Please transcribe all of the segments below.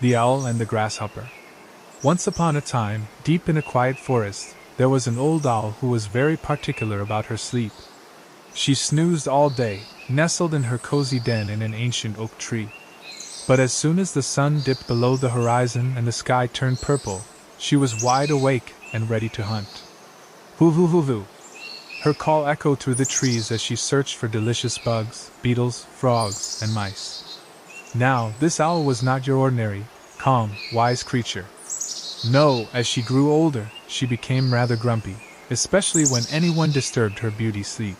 The Owl and the Grasshopper. Once upon a time, deep in a quiet forest, there was an old owl who was very particular about her sleep. She snoozed all day, nestled in her cozy den in an ancient oak tree. But as soon as the sun dipped below the horizon and the sky turned purple, she was wide awake and ready to hunt. Hoo-hoo-hoo-hoo. Her call echoed through the trees as she searched for delicious bugs, beetles, frogs, and mice. Now, this owl was not your ordinary, calm, wise creature. No, as she grew older, she became rather grumpy, especially when anyone disturbed her beauty sleep.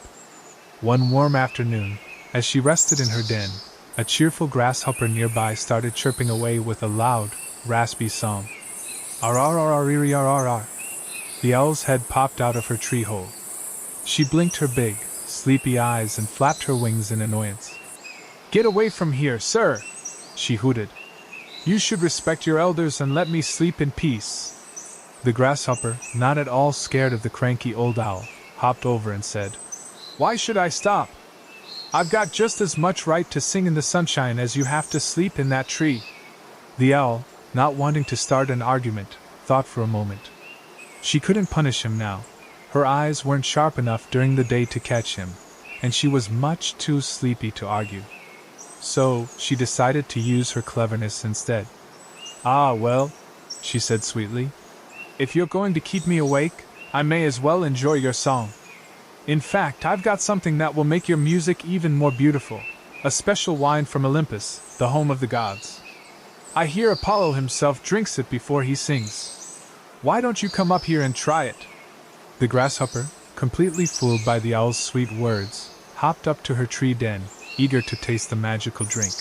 One warm afternoon, as she rested in her den, a cheerful grasshopper nearby started chirping away with a loud, raspy song. Ar-ar-ar-ar-ar-ar-ar. The owl's head popped out of her tree hole. She blinked her big, sleepy eyes and flapped her wings in annoyance. "Get away from here, sir!" she hooted. "You should respect your elders and let me sleep in peace." The grasshopper, not at all scared of the cranky old owl, hopped over and said, "Why should I stop? I've got just as much right to sing in the sunshine as you have to sleep in that tree." The owl, not wanting to start an argument, thought for a moment. She couldn't punish him now. Her eyes weren't sharp enough during the day to catch him, and she was much too sleepy to argue. So, she decided to use her cleverness instead. "Ah, well," she said sweetly, "if you're going to keep me awake, I may as well enjoy your song. In fact, I've got something that will make your music even more beautiful, a special wine from Olympus, the home of the gods. I hear Apollo himself drinks it before he sings. Why don't you come up here and try it?" The grasshopper, completely fooled by the owl's sweet words, hopped up to her tree den, eager to taste the magical drink.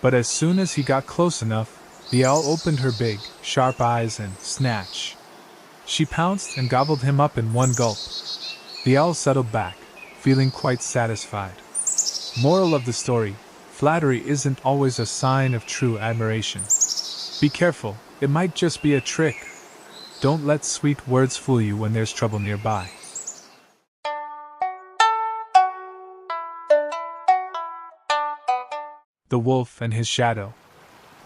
But as soon as he got close enough, the owl opened her big, sharp eyes and snatch. She pounced and gobbled him up in one gulp. The owl settled back, feeling quite satisfied. Moral of the story: flattery isn't always a sign of true admiration. Be careful, it might just be a trick. Don't let sweet words fool you when there's trouble nearby. The Wolf and His Shadow.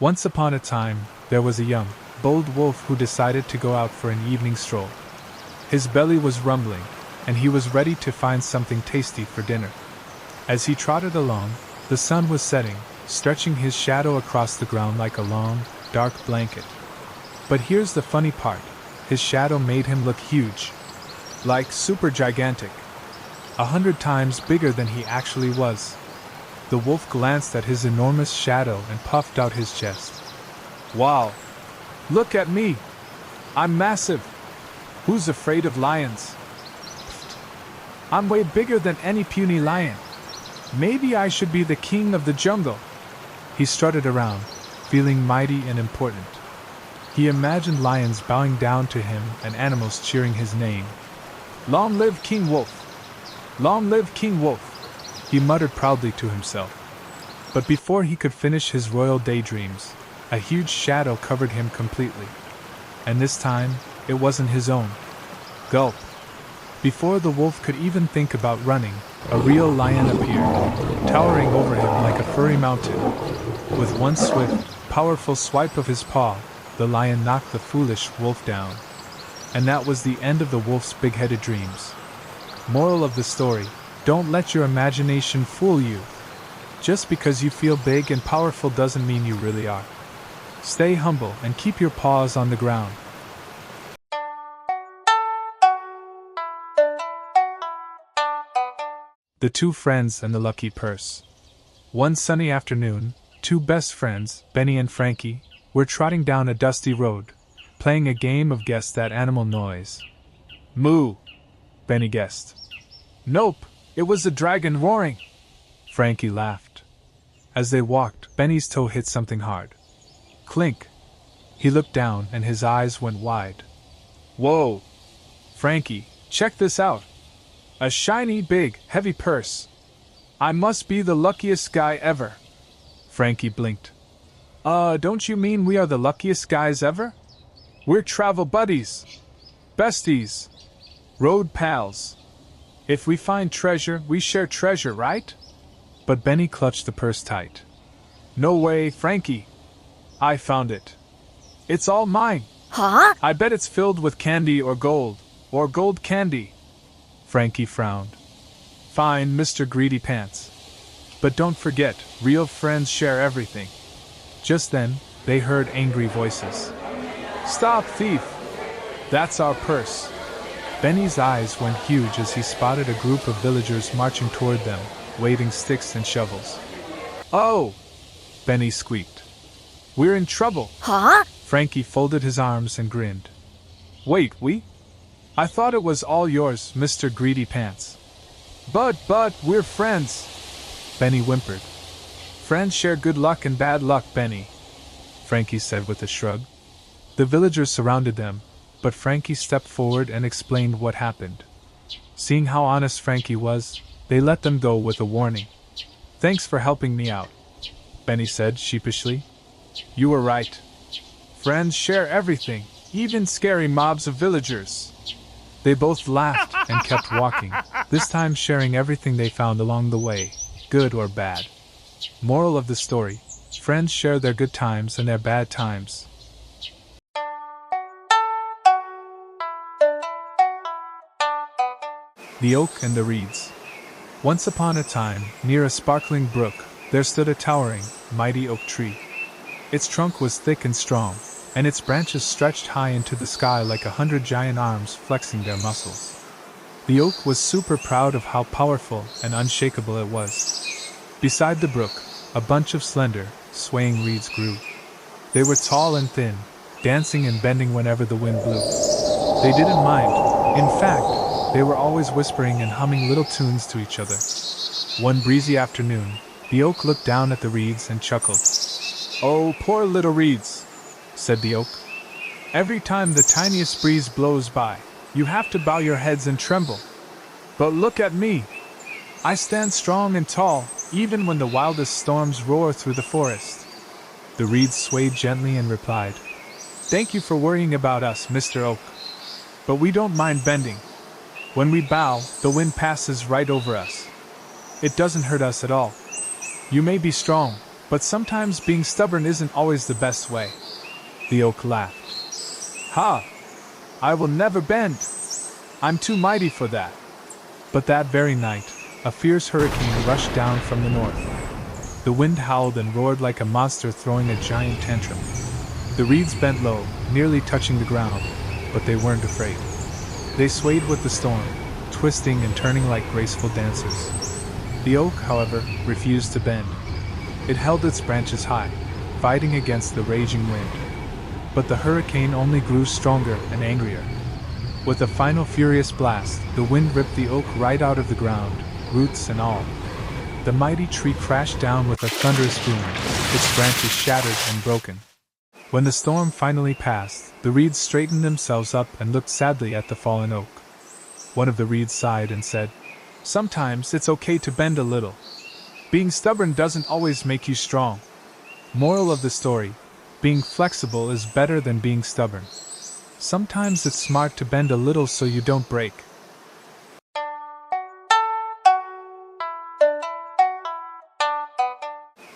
Once upon a time, there was a young, bold wolf who decided to go out for an evening stroll. His belly was rumbling, and he was ready to find something tasty for dinner. As he trotted along, the sun was setting, stretching his shadow across the ground like a long, dark blanket. But here's the funny part: his shadow made him look huge. Like super gigantic. 100 times bigger than he actually was. The wolf glanced at his enormous shadow and puffed out his chest. "Wow! Look at me! I'm massive! Who's afraid of lions? Pfft. I'm way bigger than any puny lion. Maybe I should be the king of the jungle." He strutted around, feeling mighty and important. He imagined lions bowing down to him and animals cheering his name. "Long live King Wolf! Long live King Wolf!" he muttered proudly to himself. But before he could finish his royal daydreams, a huge shadow covered him completely. And this time, it wasn't his own. Gulp! Before the wolf could even think about running, a real lion appeared, towering over him like a furry mountain. With one swift, powerful swipe of his paw, the lion knocked the foolish wolf down. And that was the end of the wolf's big-headed dreams. Moral of the story: don't let your imagination fool you. Just because you feel big and powerful doesn't mean you really are. Stay humble and keep your paws on the ground. The Two Friends and the Lucky Purse. One sunny afternoon, two best friends, Benny and Frankie, were trotting down a dusty road, playing a game of Guess That Animal Noise. "Moo," Benny guessed. "Nope, it was the dragon roaring," Frankie laughed. As they walked, Benny's toe hit something hard. Clink! He looked down and his eyes went wide. "Whoa! Frankie, check this out! A shiny, big, heavy purse! I must be the luckiest guy ever!" Frankie blinked. Don't you mean we are the luckiest guys ever? We're travel buddies! Besties! Road pals! If we find treasure, we share treasure, right?" But Benny clutched the purse tight. "No way, Frankie! I found it. It's all mine. Huh? I bet it's filled with candy or gold candy. Frankie frowned. Fine, Mr. Greedy Pants. But don't forget, real friends share everything. Just then, they heard angry voices. Stop, thief! That's our purse. Benny's eyes went huge as he spotted a group of villagers marching toward them, waving sticks and shovels. Oh! Benny squeaked. We're in trouble. Huh? Frankie folded his arms and grinned. Wait, we? I thought it was all yours, Mr. Greedy Pants. But, we're friends. Benny whimpered. Friends share good luck and bad luck, Benny, Frankie said with a shrug. The villagers surrounded them, but Frankie stepped forward and explained what happened. Seeing how honest Frankie was, they let them go with a warning. Thanks for helping me out, Benny said sheepishly. You were right. Friends share everything, even scary mobs of villagers. They both laughed and kept walking, this time sharing everything they found along the way, good or bad. Moral of the story: friends share their good times and their bad times. The Oak and the Reeds. Once upon a time, near a sparkling brook, there stood a towering, mighty oak tree. Its trunk was thick and strong, and its branches stretched high into the sky like 100 giant arms flexing their muscles. The oak was super proud of how powerful and unshakable it was. Beside the brook, a bunch of slender, swaying reeds grew. They were tall and thin, dancing and bending whenever the wind blew. They didn't mind. In fact, they were always whispering and humming little tunes to each other. One breezy afternoon, the oak looked down at the reeds and chuckled. Oh, poor little reeds, said the oak. Every time the tiniest breeze blows by, you have to bow your heads and tremble. But look at me. I stand strong and tall, even when the wildest storms roar through the forest. The reeds swayed gently and replied, Thank you for worrying about us, Mr. Oak. But we don't mind bending. When we bow, the wind passes right over us. It doesn't hurt us at all. You may be strong, but sometimes being stubborn isn't always the best way. The oak laughed. Ha! I will never bend. I'm too mighty for that. But that very night, a fierce hurricane rushed down from the north. The wind howled and roared like a monster throwing a giant tantrum. The reeds bent low, nearly touching the ground, but they weren't afraid. They swayed with the storm, twisting and turning like graceful dancers. The oak, however, refused to bend. It held its branches high, fighting against the raging wind. But the hurricane only grew stronger and angrier. With a final furious blast, the wind ripped the oak right out of the ground, roots and all. The mighty tree crashed down with a thunderous boom, its branches shattered and broken. When the storm finally passed, the reeds straightened themselves up and looked sadly at the fallen oak. One of the reeds sighed and said, Sometimes it's okay to bend a little. Being stubborn doesn't always make you strong. Moral of the story: being flexible is better than being stubborn. Sometimes it's smart to bend a little so you don't break.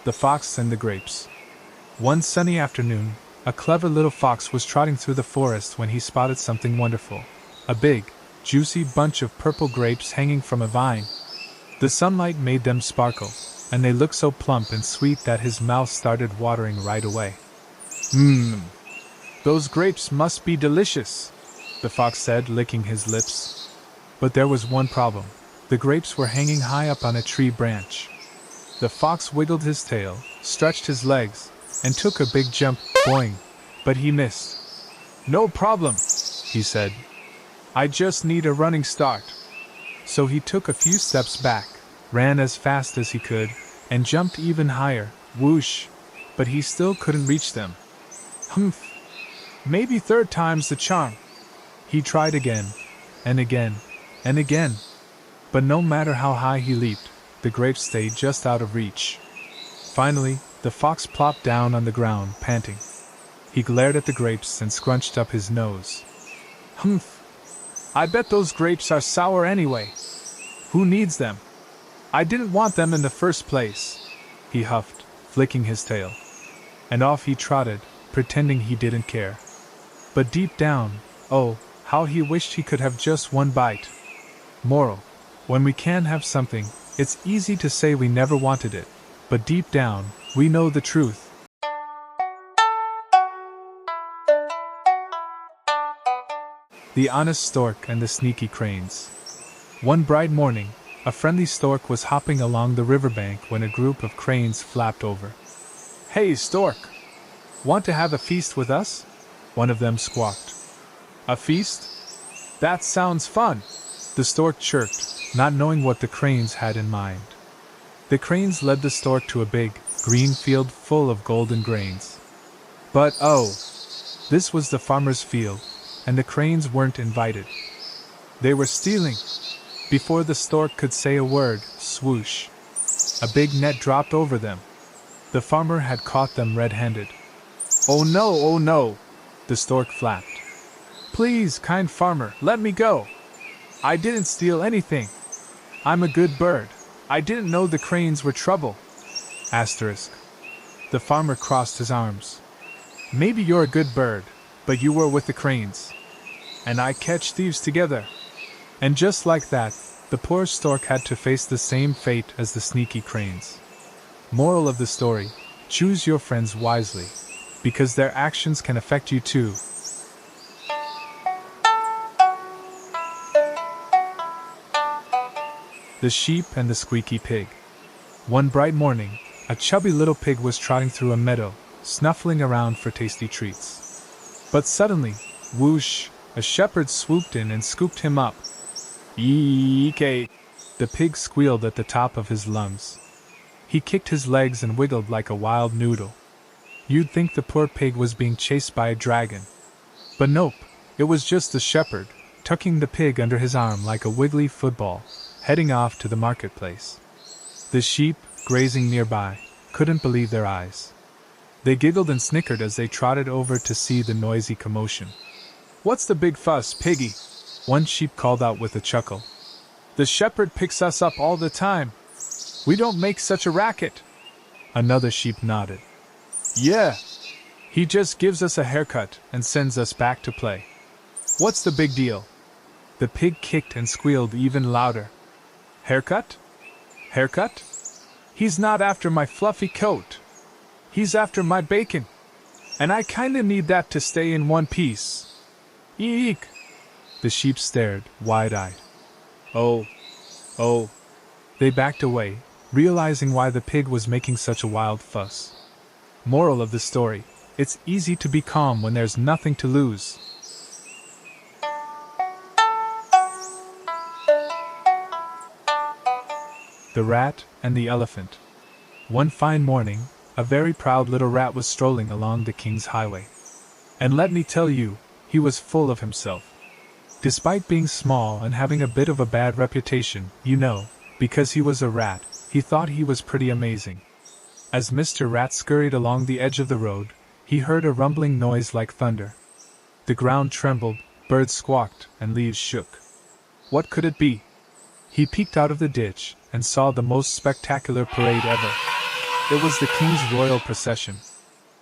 The Fox and the Grapes. One sunny afternoon, a clever little fox was trotting through the forest when he spotted something wonderful. A big, juicy bunch of purple grapes hanging from a vine. The sunlight made them sparkle, and they looked so plump and sweet that his mouth started watering right away. Those grapes must be delicious, the fox said, licking his lips. But there was one problem. The grapes were hanging high up on a tree branch. The fox wiggled his tail, stretched his legs, and took a big jump, boing, but he missed. No problem, he said. I just need a running start. So he took a few steps back, ran as fast as he could, and jumped even higher, whoosh, but he still couldn't reach them. Humph. Maybe third time's the charm. He tried again, and again, and again. But no matter how high he leaped, the grapes stayed just out of reach. Finally, the fox plopped down on the ground, panting. He glared at the grapes and scrunched up his nose. Humph. I bet those grapes are sour anyway. Who needs them? I didn't want them in the first place, he huffed, flicking his tail. and off he trotted, pretending he didn't care. But deep down, oh, how he wished he could have just one bite. Moral: when we can have something, it's easy to say we never wanted it, but deep down, we know the truth. The Honest Stork and the Sneaky Cranes. One bright morning, a friendly stork was hopping along the riverbank when a group of cranes flapped over. "Hey, stork! Want to have a feast with us?" one of them squawked. "A feast? That sounds fun!" the stork chirped, not knowing what the cranes had in mind. The cranes led the stork to a big, green field full of golden grains. But oh! This was the farmer's field, and the cranes weren't invited. They were stealing! Before the stork could say a word, swoosh! A big net dropped over them. The farmer had caught them red-handed. "Oh no, oh no!" the stork flapped. "Please, kind farmer, let me go! I didn't steal anything. I'm a good bird. I didn't know the cranes were trouble." Asterisk. The farmer crossed his arms. "Maybe you're a good bird, but you were with the cranes. And I catch thieves together." And just like that, the poor stork had to face the same fate as the sneaky cranes. Moral of the story: choose your friends wisely, because their actions can affect you too. The Sheep and the Squeaky Pig. One bright morning, a chubby little pig was trotting through a meadow, snuffling around for tasty treats. But suddenly, whoosh, a shepherd swooped in and scooped him up. "Eek!" the pig squealed at the top of his lungs. He kicked his legs and wiggled like a wild noodle. You'd think the poor pig was being chased by a dragon. But nope, it was just the shepherd, tucking the pig under his arm like a wiggly football, heading off to the marketplace. The sheep, grazing nearby, couldn't believe their eyes. They giggled and snickered as they trotted over to see the noisy commotion. "What's the big fuss, piggy?" one sheep called out with a chuckle. "The shepherd picks us up all the time. We don't make such a racket." Another sheep nodded. "Yeah, he just gives us a haircut and sends us back to play. What's the big deal?" The pig kicked and squealed even louder. "Haircut? Haircut? He's not after my fluffy coat. He's after my bacon. And I kinda need that to stay in one piece. Eek!" The sheep stared, wide-eyed. Oh. They backed away, realizing why the pig was making such a wild fuss. Moral of the story: it's easy to be calm when there's nothing to lose. The Rat and the Elephant. One fine morning, a very proud little rat was strolling along the king's highway. And let me tell you, he was full of himself. Despite being small and having a bit of a bad reputation, because he was a rat, he thought he was pretty amazing. As Mr. Rat scurried along the edge of the road, he heard a rumbling noise like thunder. The ground trembled, birds squawked, and leaves shook. What could it be? He peeked out of the ditch and saw the most spectacular parade ever. It was the king's royal procession.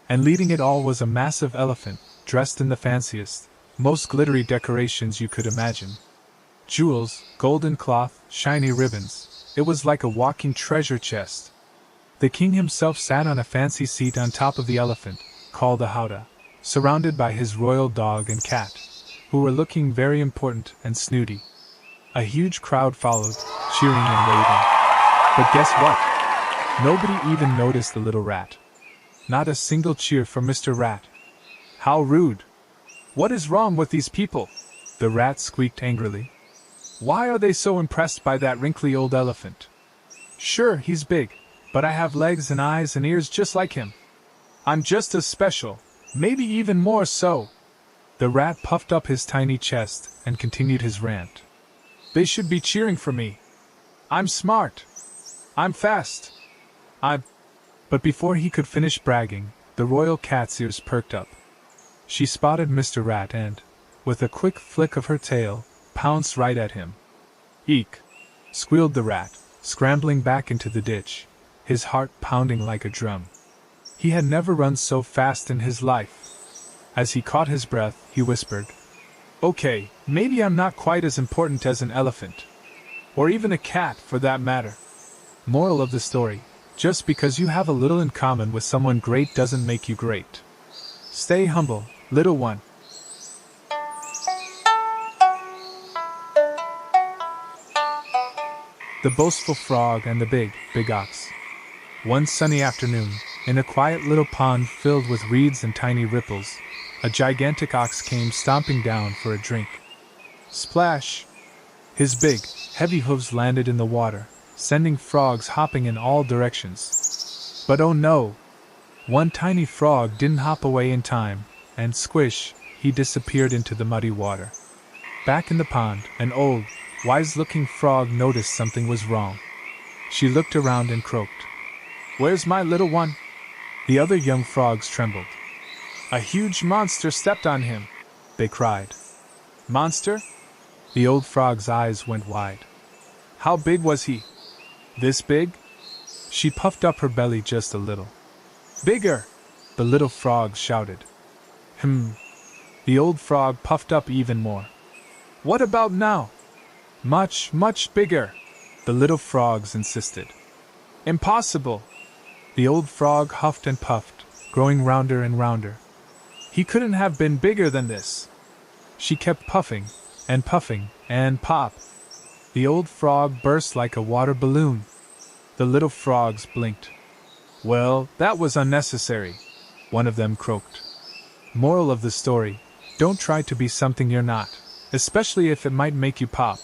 And leading it all was a massive elephant, dressed in the fanciest, most glittery decorations you could imagine. Jewels, golden cloth, shiny ribbons. It was like a walking treasure chest. The king himself sat on a fancy seat on top of the elephant, called a howdah, surrounded by his royal dog and cat, who were looking very important and snooty. A huge crowd followed, cheering and waving. But guess what? Nobody even noticed the little rat. Not a single cheer for Mr. Rat. How rude! What is wrong with these people? The rat squeaked angrily. Why are they so impressed by that wrinkly old elephant? Sure, he's big, but I have legs and eyes and ears just like him. I'm just as special, maybe even more so. The rat puffed up his tiny chest and continued his rant. They should be cheering for me. I'm smart. I'm fast. But before he could finish bragging, the royal cat's ears perked up. She spotted Mr. Rat and, with a quick flick of her tail, pounced right at him. Eek! Squealed the rat, scrambling back into the ditch, his heart pounding like a drum. He had never run so fast in his life. As he caught his breath, he whispered, "Okay, maybe I'm not quite as important as an elephant. Or even a cat, for that matter." Moral of the story: just because you have a little in common with someone great doesn't make you great. Stay humble, little one. The Boastful Frog and the Big Ox. One sunny afternoon, in a quiet little pond filled with reeds and tiny ripples, a gigantic ox came stomping down for a drink. Splash! His big, heavy hooves landed in the water, sending frogs hopping in all directions. But oh no! One tiny frog didn't hop away in time, and squish, he disappeared into the muddy water. Back in the pond, an old, wise-looking frog noticed something was wrong. She looked around and croaked, "Where's my little one?" The other young frogs trembled. "A huge monster stepped on him," they cried. "Monster?" The old frog's eyes went wide. "How big was he?" "This big?" She puffed up her belly just a little. "Bigger!" the little frog shouted. The old frog puffed up even more. "What about now?" "Much, much bigger," the little frogs insisted. "Impossible!" The old frog huffed and puffed, growing rounder and rounder. "He couldn't have been bigger than this." She kept puffing, and pop! The old frog burst like a water balloon. The little frogs blinked. "Well, that was unnecessary," one of them croaked. Moral of the story: don't try to be something you're not, especially if it might make you pop.